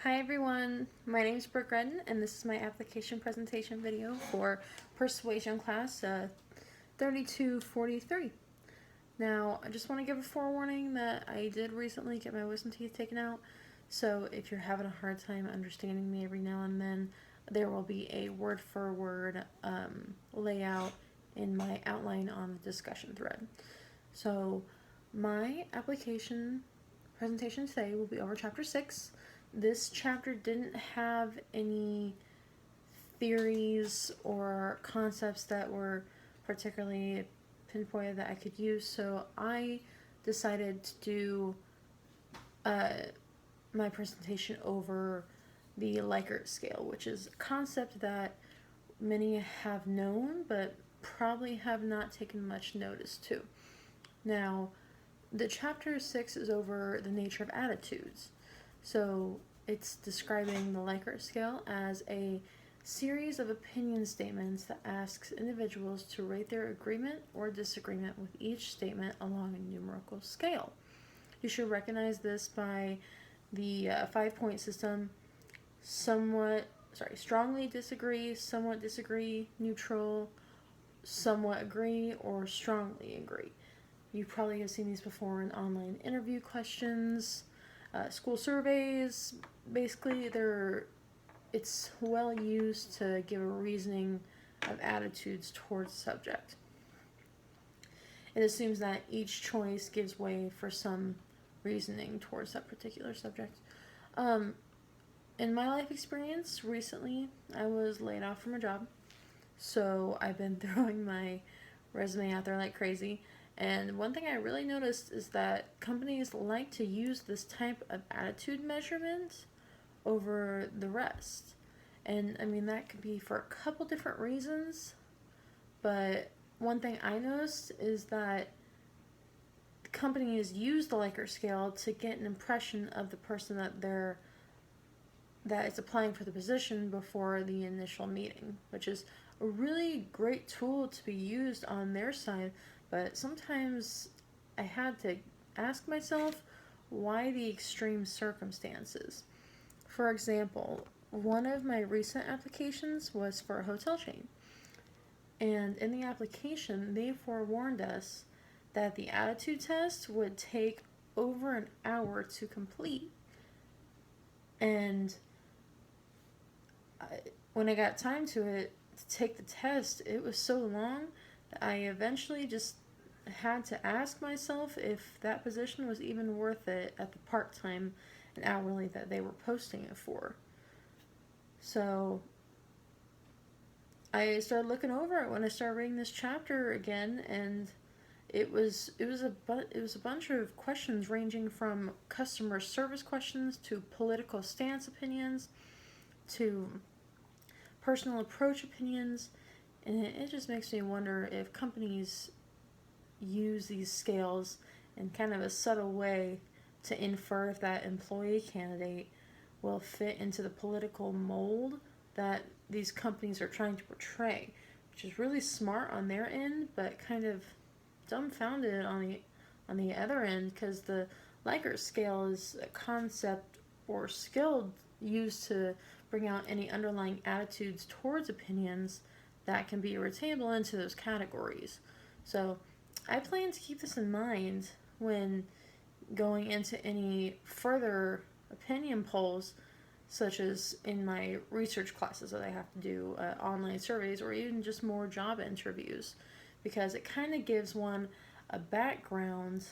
Hi everyone, my name is Brooke Redden and this is my application presentation video for Persuasion class 3243. Now, I just want to give a forewarning that I did recently get my wisdom teeth taken out, so if you're having a hard time understanding me every now and then, there will be a word-for-word layout in my outline on the discussion thread. So, my application presentation today will be over Chapter 6. This chapter didn't have any theories or concepts that were particularly pinpointed that I could use, so I decided to do my presentation over the Likert scale, which is a concept that many have known but probably have not taken much notice to. Now, the chapter 6 is over the nature of attitudes. So it's describing the Likert scale as a series of opinion statements that asks individuals to rate their agreement or disagreement with each statement along a numerical scale. You should recognize this by the 5-point system: strongly disagree, somewhat disagree, neutral, somewhat agree, or strongly agree. You probably have seen these before in online interview questions, school surveys. Basically, it's well used to give a reasoning of attitudes towards the subject. It assumes that each choice gives way for some reasoning towards that particular subject. In my life experience, recently I was laid off from a job, so I've been throwing my resume out there like crazy. And one thing I really noticed is that companies like to use this type of attitude measurement over the rest. And I mean, that could be for a couple different reasons, but one thing I noticed is that companies use the Likert scale to get an impression of the person that is applying for the position before the initial meeting, which is a really great tool to be used on their side. But sometimes I had to ask myself, why the extreme circumstances? For example, one of my recent applications was for a hotel chain. And in the application, they forewarned us that the attitude test would take over an hour to complete. And when I got time to take the test, it was so long that I eventually just had to ask myself if that position was even worth it at the part-time and hourly that they were posting it for. So I started looking over it when I started reading this chapter again, and it was a bunch of questions ranging from customer service questions to political stance opinions to personal approach opinions, and it just makes me wonder if companies use these scales in kind of a subtle way to infer if that employee candidate will fit into the political mold that these companies are trying to portray, which is really smart on their end, but kind of dumbfounded on the other end, because the Likert scale is a concept or skill used to bring out any underlying attitudes towards opinions that can be retainable into those categories. So I plan to keep this in mind when going into any further opinion polls, such as in my research classes that I have to do, online surveys, or even just more job interviews, because it kind of gives one a background,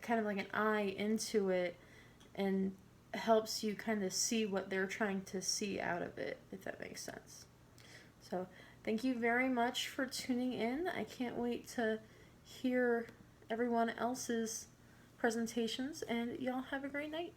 kind of like an eye into it, and helps you kind of see what they're trying to see out of it, if that makes sense. So thank you very much for tuning in. I can't wait to hear everyone else's presentations, and y'all have a great night.